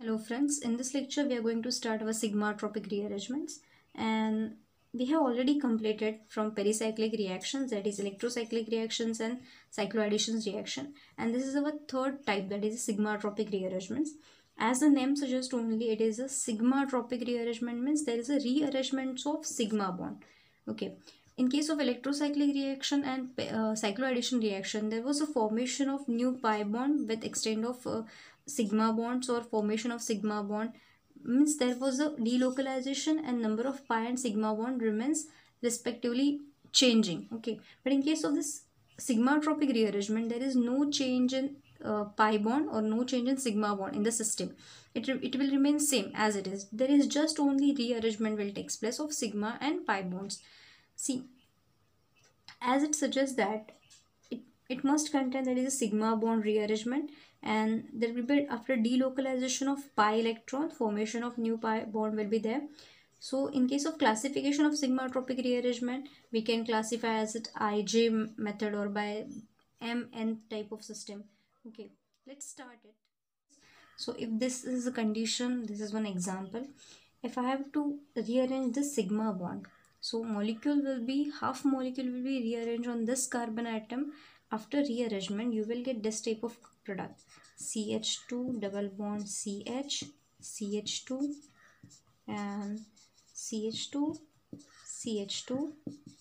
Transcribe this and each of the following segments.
Hello friends, in this lecture we are going to start our sigma-tropic rearrangements, and we have already completed from pericyclic reactions, that is electrocyclic reactions and cycloadditions reaction, and this is our third type, that is sigma-tropic rearrangements. As the name suggests, only it is a sigma-tropic rearrangement, means there is a rearrangement of sigma bond. Okay, in case of electrocyclic reaction and cycloaddition reaction, there was a formation of new pi bond with extent of sigma bonds or formation of sigma bond, means there was a delocalization and number of pi and sigma bond remains respectively changing. Okay, but in case of this sigma tropic rearrangement, there is no change in pi bond or no change in sigma bond in the system. It will remain same as it is. There is just only rearrangement will take place of sigma and pi bonds. See, as it suggests that it must contain, that is a sigma bond rearrangement, and there will be, after delocalization of pi electron, formation of new pi bond will be there. So in case of classification of sigma tropic rearrangement, we can classify as it IJ method or by MN type of system. Okay, let's start it. So if this is a condition, this is one example. If I have to rearrange this sigma bond, so molecule will be, half molecule will be rearranged on this carbon atom. After rearrangement, you will get this type of product: CH2 double bond CH, CH2 and CH2, CH2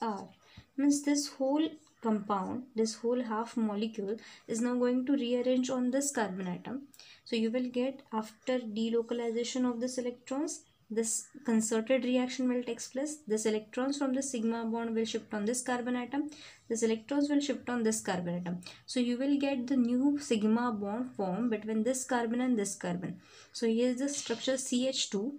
R. Means this whole compound, this whole half molecule is now going to rearrange on this carbon atom. So you will get, after delocalization of this electrons, this concerted reaction will take place. This electrons from the sigma bond will shift on this carbon atom. This electrons will shift on this carbon atom. So you will get the new sigma bond formed between this carbon and this carbon. So here is the structure CH2.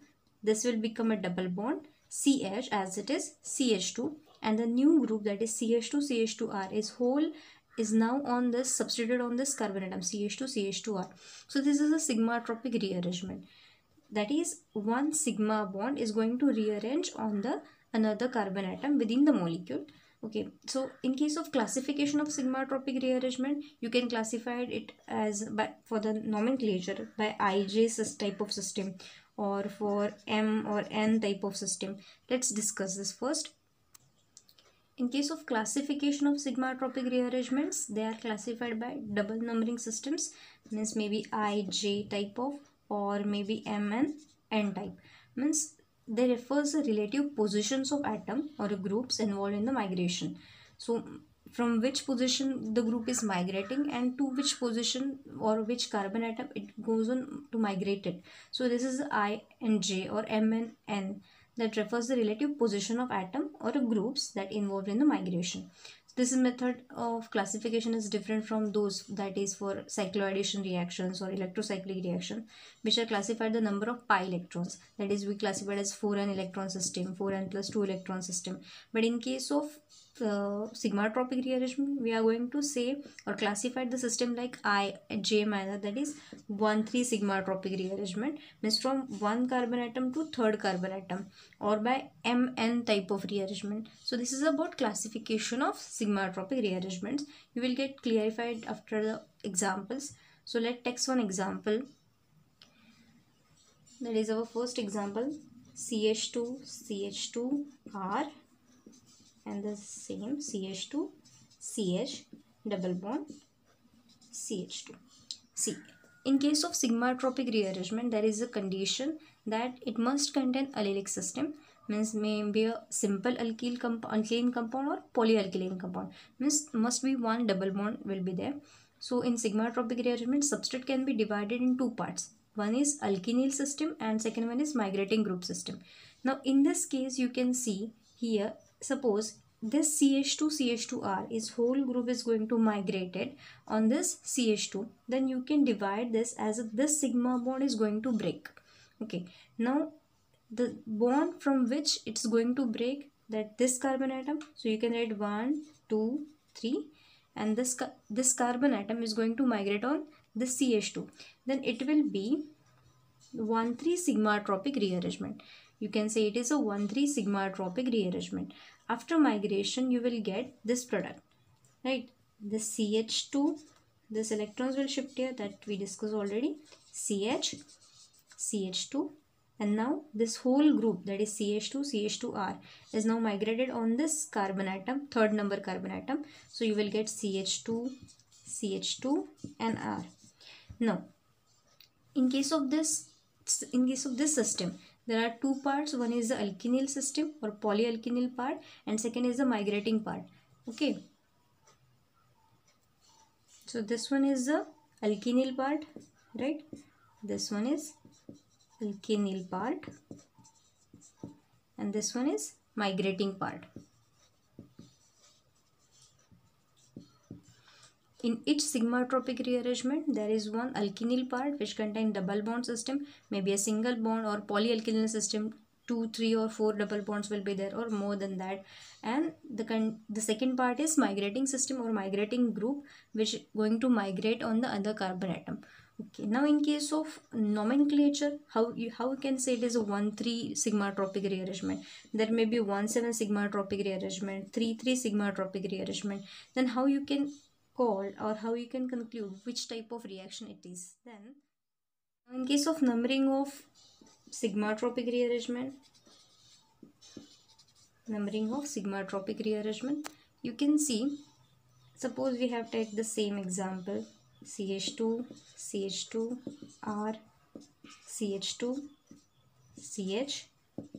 This will become a double bond CH, as it is CH2, and the new group, that is CH2 CH2R, is whole is now on this, substituted on this carbon atom CH2 CH2R. So this is a sigma tropic rearrangement, that is one sigma bond is going to rearrange on the another carbon atom within the molecule. Okay, so in case of classification of sigma tropic rearrangement, you can classify it as by, for the nomenclature, by IJ type of system or for M or N type of system. Let's discuss this first. In case of classification of sigma tropic rearrangements, they are classified by double numbering systems, means maybe IJ type of, or maybe M and N type. Means they refers the relative positions of atom or groups involved in the migration. So from which position the group is migrating and to which position or which carbon atom it goes on to migrate it. So this is I and J or M and N, that refers the relative position of atom or groups that involved in the migration. This method of classification is different from those that is for cycloaddition reactions or electrocyclic reaction, which are classified the number of pi electrons. That is, we classified as 4n electron system, 4n plus 2 electron system. But in case of sigma tropic rearrangement, we are going to say or classify the system like IJ manner, that is 1,3 sigma tropic rearrangement, means from one carbon atom to third carbon atom, or by MN type of rearrangement. So this is about classification of sigma tropic rearrangements. You will get clarified after the examples. So let's take one example. That is our first example: CH2 CH2R and the same CH2 CH double bond CH2. See, in case of sigma tropic rearrangement, there is a condition that it must contain allylic system, means may be a simple alkane compound or polyalkylane compound, means must be one double bond will be there. So in sigma tropic rearrangement, substrate can be divided in two parts. One is alkenyl system and second one is migrating group system. Now in this case, you can see here, suppose this CH2 CH2R is whole group is going to migrated on this CH2, then you can divide this as if this sigma bond is going to break. Okay, now the bond from which it's going to break, that this carbon atom, so you can write 1 2 3, and this carbon atom is going to migrate on this CH2, then it will be 1,3 sigma tropic rearrangement. You can say it is a 1,3 sigma tropic rearrangement. After migration, you will get this product, right? This CH2, this electrons will shift here, that we discussed already, CH, CH2, and now this whole group, that is CH2, CH2R, is now migrated on this carbon atom, third number carbon atom. So you will get CH2, CH2 and R. Now in case of this system, there are two parts. One is the alkenyl system or polyalkenyl part, and second is the migrating part. Okay, so this one is the alkenyl part, right? This one is alkenyl part and this one is migrating part. In each sigma-tropic rearrangement, there is one alkenyl part which contains double bond system, maybe a single bond, or polyalkenyl system, 2, 3 or 4 double bonds will be there or more than that. And the second part is migrating system or migrating group, which is going to migrate on the other carbon atom. Okay, now in case of nomenclature, how you can say it is a 1,3 sigma-tropic rearrangement. There may be 1,7 sigma-tropic rearrangement, 3,3 sigma-tropic rearrangement. Then how you can call or how you can conclude which type of reaction it is? Then in case of numbering of sigma-tropic rearrangement, you can see, suppose we have taken the same example, CH2, CH2, R, CH2, CH,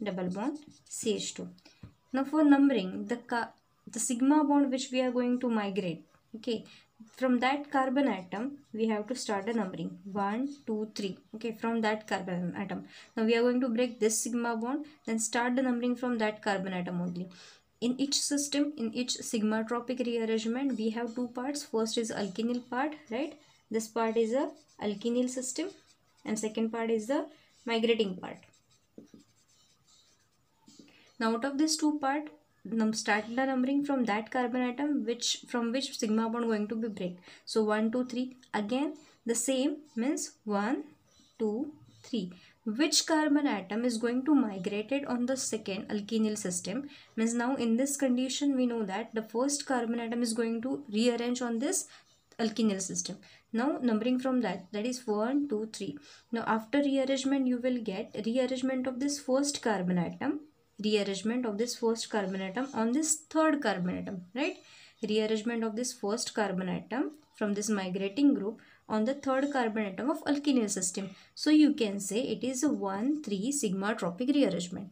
double bond, CH2. Now for numbering, the sigma bond which we are going to migrate, okay, from that carbon atom we have to start a numbering 1, 2, 3. Okay, from that carbon atom. Now we are going to break this sigma bond, then start the numbering from that carbon atom only. In each system, in each sigma-tropic rearrangement, we have two parts. First is alkenyl part, right? This part is a alkenyl system, and second part is the migrating part. Now out of this two part, start the numbering from that carbon atom from which sigma bond going to be break. So 1, 2, 3. Again the same, means 1, 2, 3. Which carbon atom is going to migrated on the second alkenyl system? Means now in this condition we know that the first carbon atom is going to rearrange on this alkenyl system. Now numbering from that is 1, 2, 3. Now after rearrangement you will get rearrangement of this first carbon atom, rearrangement of this first carbon atom on this third carbon atom, right? Rearrangement of this first carbon atom from this migrating group on the third carbon atom of alkenyl system. So you can say it is a 1,3 sigma-tropic rearrangement.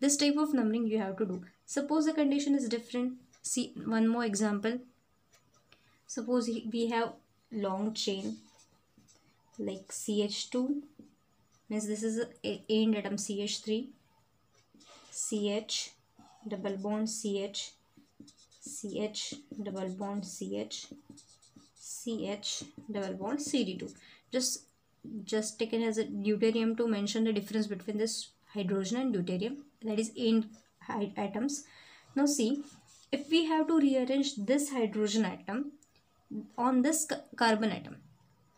This type of numbering you have to do. Suppose the condition is different. See one more example. Suppose we have long chain like CH2, means this is a end atom CH3, CH, double bond CH, CH, double bond CH, CH, double bond CD2. Just taken as a deuterium to mention the difference between this hydrogen and deuterium, that is end atoms. Now see, if we have to rearrange this hydrogen atom on this carbon atom,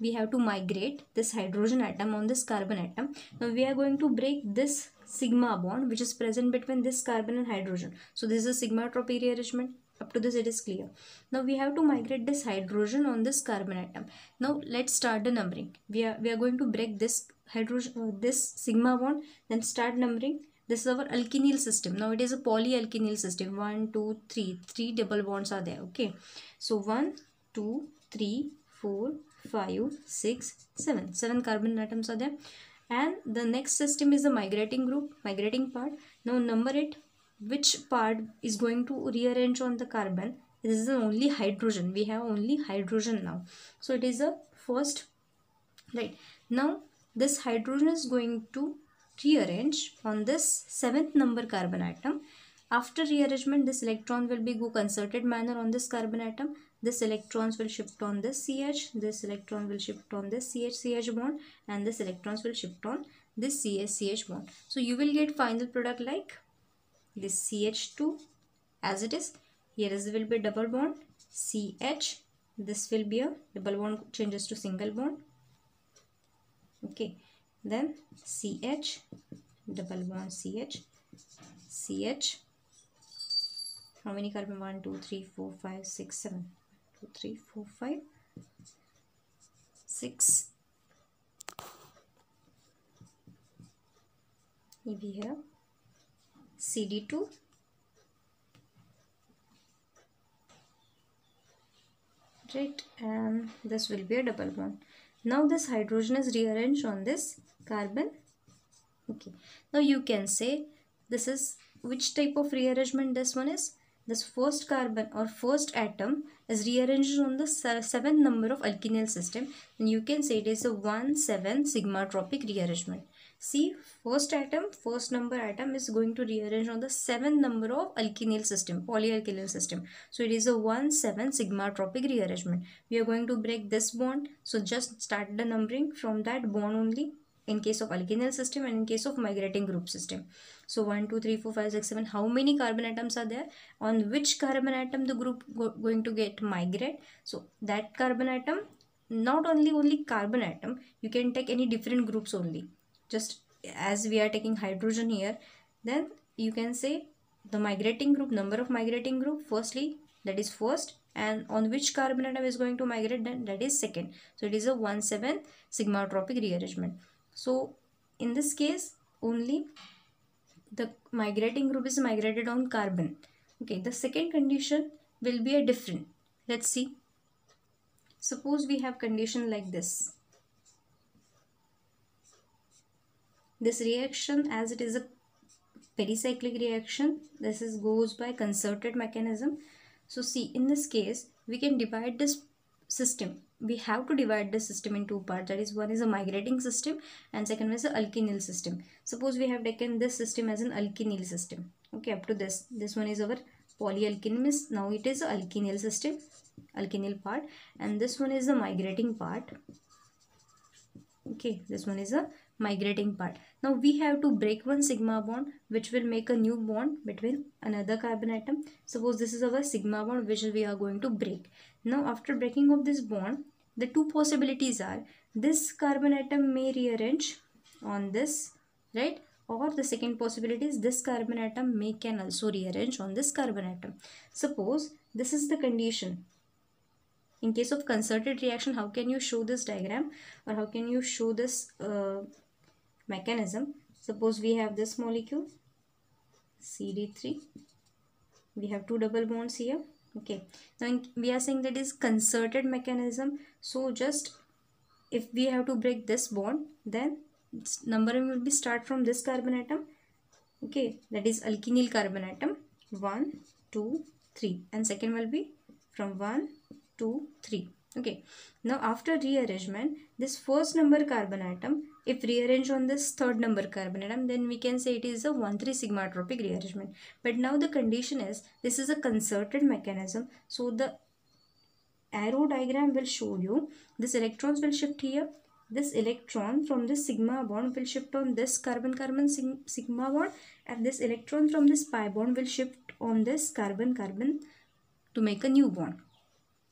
we have to migrate this hydrogen atom on this carbon atom. Now we are going to break this sigma bond which is present between this carbon and hydrogen. So this is a sigma-tropic rearrangement. Up to this it is clear. Now we have to migrate this hydrogen on this carbon atom. Now let's start the numbering. We are going to break this hydrogen, this sigma bond, then start numbering. This is our alkenyl system. Now it is a polyalkenyl system. 1, 2, 3. 3 double bonds are there. Okay. So 1, 2, 3, 4, 5, 6, 7. 7 carbon atoms are there. And the next system is the migrating group, migrating part. Now number it. Which part is going to rearrange on the carbon? This is only hydrogen. We have only hydrogen now. So it is the first, right? Now this hydrogen is going to rearrange on this 7th number carbon atom. After rearrangement, this electron will be go concerted manner on this carbon atom. This electrons will shift on this CH, this electron will shift on this CH bond, and this electrons will shift on this CH bond. So you will get final product like this CH2 as it is. Here is will be double bond CH. This will be a double bond changes to single bond. Okay. Then CH, double bond CH, CH. How many carbon? 1, 2, 3, 4, 5, 6, 7. 2, 3, 4, 5, 6. we have CD2, right, and this will be a double bond. Now this hydrogen is rearranged on this carbon. Okay, now you can say this is which type of rearrangement this one is. This first carbon or first atom is rearranged on the 7th number of alkenyl system, and you can say it is a 1,7 sigmatropic rearrangement. See, first atom, first number atom is going to rearrange on the 7th number of alkenyl system, polyalkyl system. So it is a 1,7 sigmatropic rearrangement. We are going to break this bond. So just start the numbering from that bond only in case of alkenyl system and in case of migrating group system. So 1, 2, 3, 4, 5, 6, 7. How many carbon atoms are there? On which carbon atom the group going to get migrate? So that carbon atom, not only carbon atom, you can take any different groups only. Just as we are taking hydrogen here, then you can say the migrating group, number of migrating group, firstly, that is first, and on which carbon atom is going to migrate, then that is second. So it is a 1,7 sigmatropic rearrangement. So in this case, only the migrating group is migrated on carbon. Okay, the second condition will be a different. Let's see. Suppose we have condition like this. This reaction, as it is a pericyclic reaction, this is goes by concerted mechanism. So see, in this case, we can divide this system. We have to divide the system in two parts. That is, one is a migrating system and second is a alkenyl system. Suppose we have taken this system as an alkenyl system. Okay, up to this. This one is our polyalkyl. Now it is a alkenyl system, alkenyl part, and this one is the migrating part. Okay, this one is a migrating part. Now we have to break one sigma bond which will make a new bond between another carbon atom. Suppose this is our sigma bond which we are going to break. Now after breaking of this bond, the two possibilities are this carbon atom may rearrange on this, right? Or the second possibility is this carbon atom can also rearrange on this carbon atom. Suppose this is the condition. In case of concerted reaction, how can you show this diagram or how can you show this mechanism? Suppose we have this molecule CD3. We have two double bonds here. Okay. Now we are saying that is concerted mechanism. So just if we have to break this bond, then numbering will be start from this carbon atom. Okay. That is alkenyl carbon atom. 1, 2, 3. And second will be from 1, 2, 3. Okay. Now after rearrangement, this first number carbon atom, if rearranged on this third number carbon atom, then we can say it is a 1,3 sigmatropic rearrangement. But now the condition is this is a concerted mechanism. So the arrow diagram will show you this electrons will shift here. This electron from this sigma bond will shift on this carbon-carbon sigma bond, and this electron from this pi bond will shift on this carbon-carbon to make a new bond.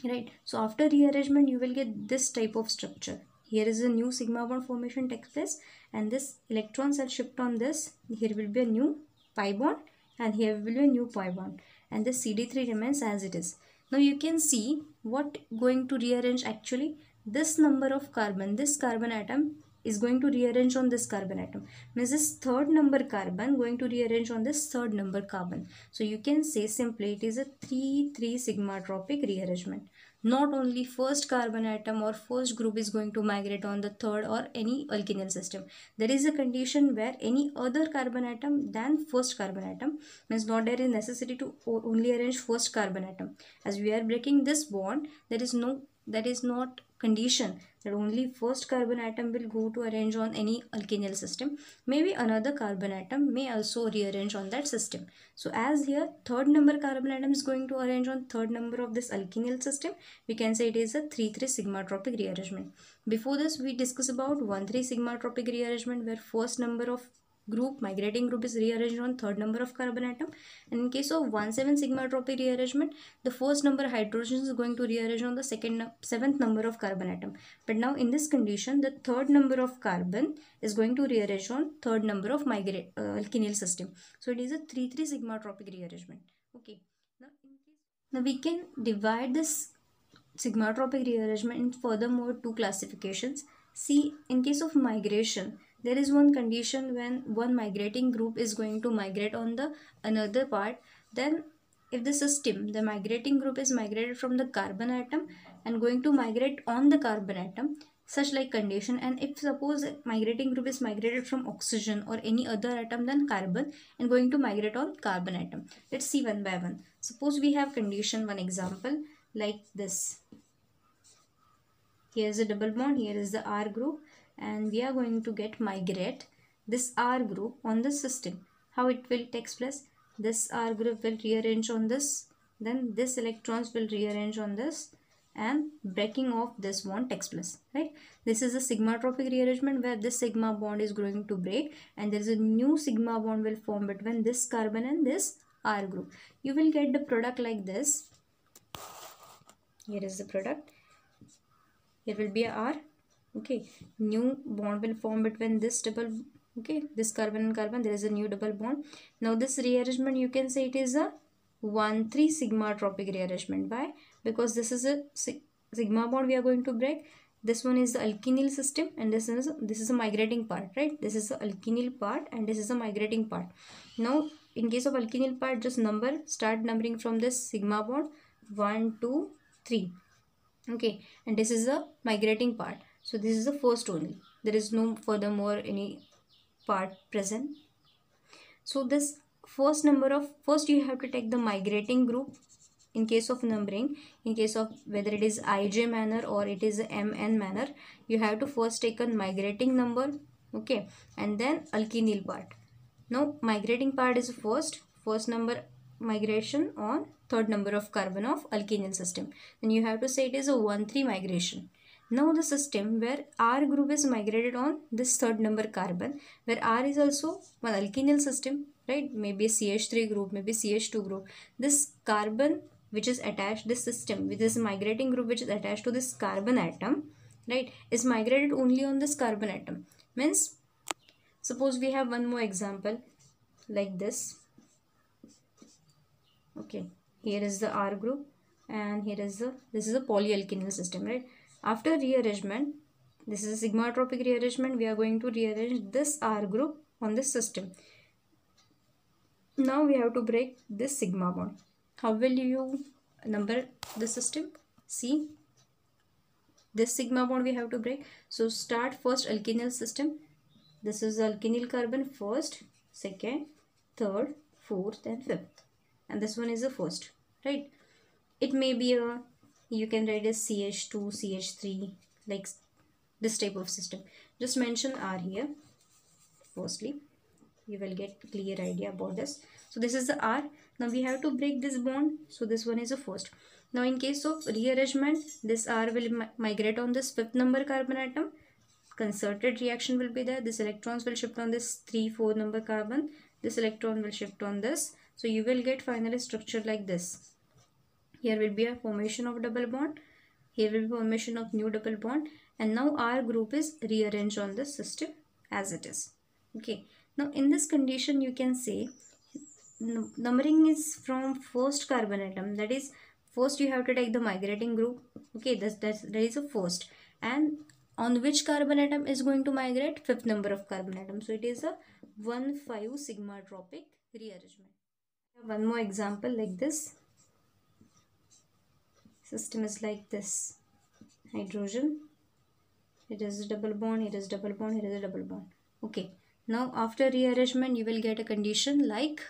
Right. So after rearrangement, you will get this type of structure. Here is a new sigma bond formation takes place, and this electrons are shift on this. Here will be a new pi bond, and here will be a new pi bond, and this CD3 remains as it is. Now you can see what going to rearrange actually. This number of carbon, this carbon atom is going to rearrange on this carbon atom. Means this third number carbon going to rearrange on this third number carbon. So you can say simply it is a 3,3 sigmatropic rearrangement. Not only first carbon atom or first group is going to migrate on the third or any alkenyl system. There is a condition where any other carbon atom than first carbon atom, means not there is necessity to only arrange first carbon atom. As we are breaking this bond, that is not condition that only first carbon atom will go to arrange on any alkenyl system. Maybe another carbon atom may also rearrange on that system. So as here third number carbon atom is going to arrange on third number of this alkenyl system, we can say it is a 3,3 sigmatropic rearrangement. Before this we discussed about 1,3 sigmatropic rearrangement, where first number of group, migrating group, is rearranged on third number of carbon atom, and in case of 1,7 sigmatropic rearrangement, the first number hydrogen is going to rearrange on the seventh number of carbon atom. But now in this condition, the third number of carbon is going to rearrange on third number of alkenyl system. So it is a 3,3 sigmatropic rearrangement. Okay. Now we can divide this sigmatropic rearrangement in furthermore two classifications. See, in case of migration, there is one condition when one migrating group is going to migrate on the another part. Then if the migrating group is migrated from the carbon atom and going to migrate on the carbon atom, such like condition, and if suppose migrating group is migrated from oxygen or any other atom than carbon and going to migrate on carbon atom. Let's see one by one. Suppose we have condition, one example like this. Here is a double bond, here is the R group, and we are going to get migrate this R group on the system. How it will take place? This R group will rearrange on this, then this electrons will rearrange on this, and breaking of this bond takes place, right? This is a sigma-tropic rearrangement where this sigma bond is going to break and there is a new sigma bond will form between this carbon and this R group. You will get the product like this. Here is the product. Here will be a R. Okay, new bond will form between this this carbon and carbon. There is a new double bond. Now this rearrangement, you can say it is a 1,3 sigma-tropic rearrangement. Why? Because this is a sigma bond we are going to break. This one is the alkenyl system and this is a migrating part, right? This is the alkenyl part and this is the migrating part. Now in case of alkenyl part, just start numbering from this sigma bond 1, 2, 3. Okay, and this is the migrating part. So this is the first only. There is no furthermore any part present. So this first you have to take the migrating group in case of numbering. In case of whether it is IJ manner or it is MN manner, you have to first take a migrating number, okay, and then alkenyl part. Now migrating part is first number migration on third number of carbon of alkenyl system. Then you have to say it is a 1,3 migration. Now the system where R group is migrated on this third number carbon, where R is also one alkenyl system, right? Maybe CH3 group, maybe CH2 group. This carbon which is attached, this system with this migrating group which is attached to this carbon atom, right, is migrated only on this carbon atom. Means suppose we have one more example like this. Okay, here is the R group and here is this is a polyalkenyl system, right? After rearrangement, this is a sigma-tropic rearrangement. We are going to rearrange this R group on this system. Now we have to break this sigma bond. How will you number the system? See, this sigma bond we have to break. So start first alkenyl system. This is alkenyl carbon first, second, third, fourth and fifth. And this one is the first, right? It may be a, you can write as CH2, CH3, like this type of system. Just mention R here. Firstly, you will get clear idea about this. So this is the R. Now we have to break this bond. So this one is the first. Now in case of rearrangement, this R will migrate on this fifth number carbon atom. Concerted reaction will be there. This electrons will shift on this 3, 4 number carbon. This electron will shift on this. So you will get finally structure like this. Here will be a formation of double bond. Here will be formation of new double bond. And now R group is rearranged on the system as it is. Okay. Now in this condition you can say numbering is from first carbon atom. That is, first you have to take the migrating group. Okay, that is a first. And on which carbon atom is going to migrate? Fifth number of carbon atom. So it is a 1,5 sigma-tropic rearrangement. One more example like this. System is like this. Hydrogen. It is a double bond, it is double bond, it is a double bond. Okay. Now after rearrangement you will get a condition like,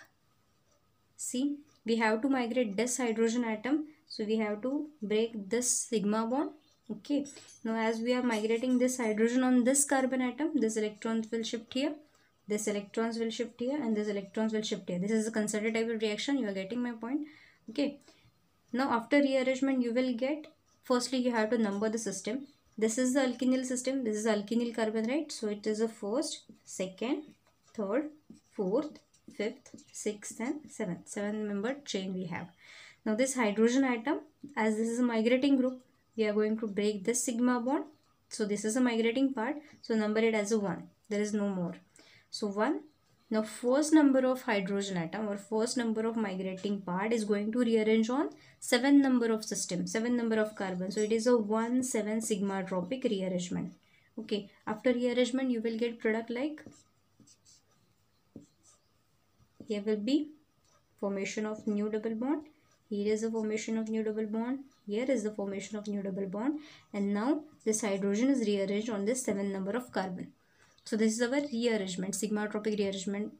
see, we have to migrate this hydrogen atom. So we have to break this sigma bond. Okay. Now as we are migrating this hydrogen on this carbon atom, this electrons will shift here. This electrons will shift here and this electrons will shift here. This is a concerted type of reaction. You are getting my point. Okay. Now after rearrangement you will get, firstly you have to number the system. This is the alkenyl system. This is alkenyl carbon, right? So it is a first, second, third, fourth, fifth, sixth and seventh. 7-membered chain we have. Now this hydrogen atom, as this is a migrating group, we are going to break this sigma bond. So this is a migrating part. So number it as a 1. There is no more. So 1. Now first number of hydrogen atom or first number of migrating part is going to rearrange on 7 number of system, 7 number of carbon. So it is a 1,7 sigma-tropic rearrangement. Okay, after rearrangement you will get product like, here will be formation of new double bond, here is the formation of new double bond, here is the formation of new double bond, and now this hydrogen is rearranged on this 7th number of carbon. So this is our rearrangement, sigmatropic rearrangement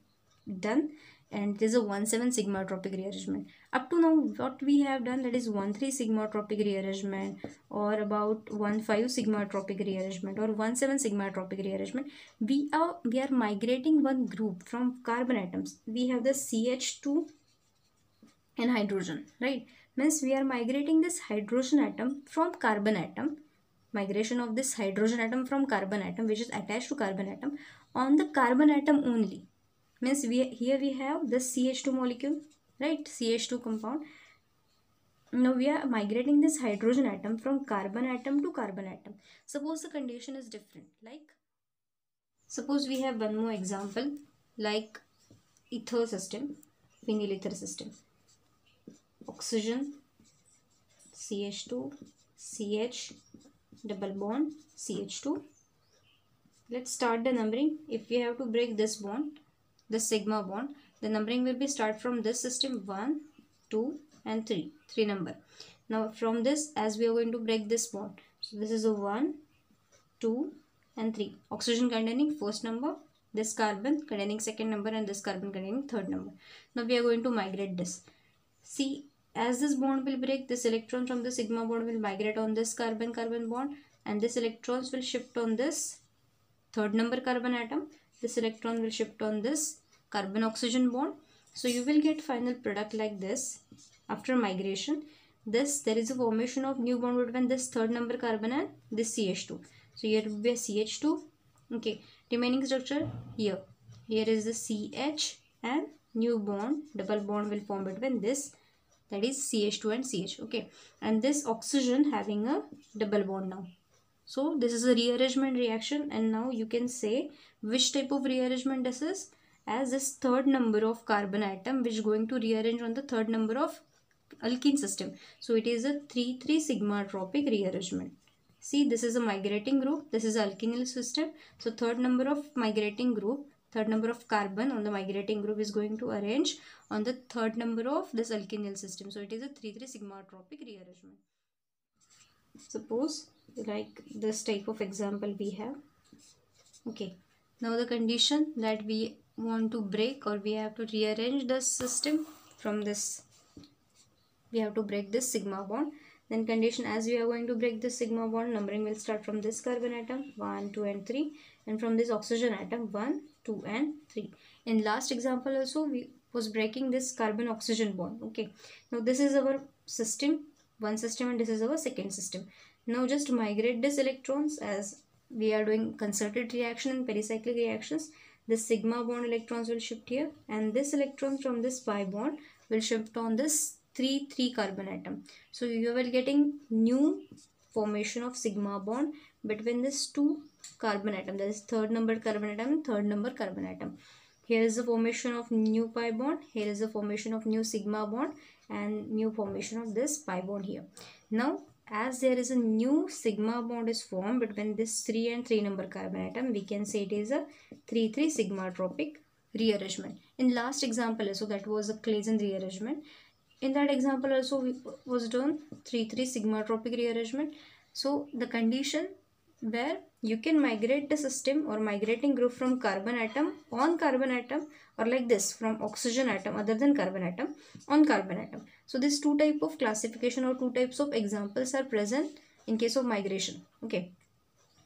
done, and this is a 1,7 sigmatropic rearrangement. Up to now what we have done, that is 1,3 sigmatropic rearrangement, or about 1,5 sigmatropic rearrangement, or 1,7 sigmatropic rearrangement. We are migrating one group from carbon atoms. We have the CH2 and hydrogen, right? Means we are migrating this hydrogen atom from carbon atom, migration of this hydrogen atom from carbon atom, which is attached to carbon atom, on the carbon atom only. Means here we have the CH2 molecule, right? CH2 compound. Now we are migrating this hydrogen atom from carbon atom to carbon atom. Suppose the condition is different, like suppose we have one more example, like ether system, phenyl ether system. Oxygen, CH2, CH, double bond, CH2. Let's start the numbering. If we have to break this bond, the sigma bond, the numbering will be start from this system 1, 2 and 3. 3 number. Now from this, as we are going to break this bond, so this is a 1, 2 and 3. Oxygen containing first number, this carbon containing second number, and this carbon containing third number. Now we are going to migrate this. See, as this bond will break, this electron from the sigma bond will migrate on this carbon-carbon bond, and this electrons will shift on this third number carbon atom. This electron will shift on this carbon-oxygen bond. So you will get final product like this. After migration, there is a formation of new bond between this third number carbon and this CH2. So here will be a CH2. Okay, remaining structure here. Here is the CH and new bond, double bond will form between this, that is CH2 and CH. Okay, and this oxygen having a double bond now. So this is a rearrangement reaction, and now you can say which type of rearrangement this is, as this third number of carbon atom which is going to rearrange on the third number of alkene system. So it is a 3,3 sigmatropic rearrangement. See, this is a migrating group, this is alkenyl system. So third number of migrating group, third number of carbon on the migrating group is going to arrange on the third number of this alkenyl system. So it is a 3,3 sigmatropic rearrangement. Suppose like this type of example we have. Okay, now the condition that we want to break, or we have to rearrange the system from this, we have to break this sigma bond. Then condition, as we are going to break this sigma bond, numbering will start from this carbon atom 1, 2 and 3, and from this oxygen atom 1, 2 and 3. In last example also we was breaking this carbon oxygen bond. Okay, now this is our system, one system, and this is our second system. Now just migrate these electrons, as we are doing concerted reaction and pericyclic reactions. This sigma bond electrons will shift here, and this electrons from this pi bond will shift on this 3 carbon atom. So you will getting new formation of sigma bond between these two carbon atom, that is third number carbon atom and third number carbon atom. Here is the formation of new pi bond, here is the formation of new sigma bond, and new formation of this pi bond here. Now as there is a new sigma bond is formed between this 3 and 3 number carbon atom, we can say it is a 3,3 sigmatropic rearrangement. In last example also, that was a Claisen rearrangement. In that example also was done 3,3 sigmatropic rearrangement. So the condition where you can migrate the system or migrating group from carbon atom on carbon atom, or like this from oxygen atom other than carbon atom on carbon atom. So these two type of classification or two types of examples are present in case of migration. Okay,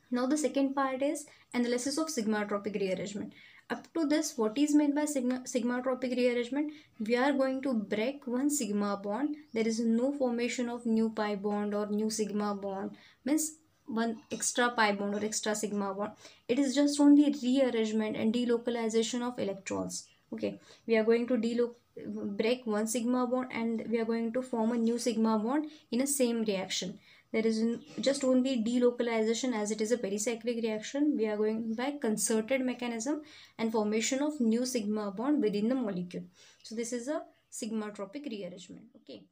now the second part is analysis of sigmatropic rearrangement. Up to this, what is meant by sigmatropic rearrangement? We are going to break one sigma bond. There is no formation of new pi bond or new sigma bond, means one extra pi bond or extra sigma bond. It is just only rearrangement and delocalization of electrons. Okay, we are going to break one sigma bond and we are going to form a new sigma bond in a same reaction. There is just only delocalization, as it is a pericyclic reaction. We are going by concerted mechanism and formation of new sigma bond within the molecule. So this is a sigmatropic rearrangement. Okay.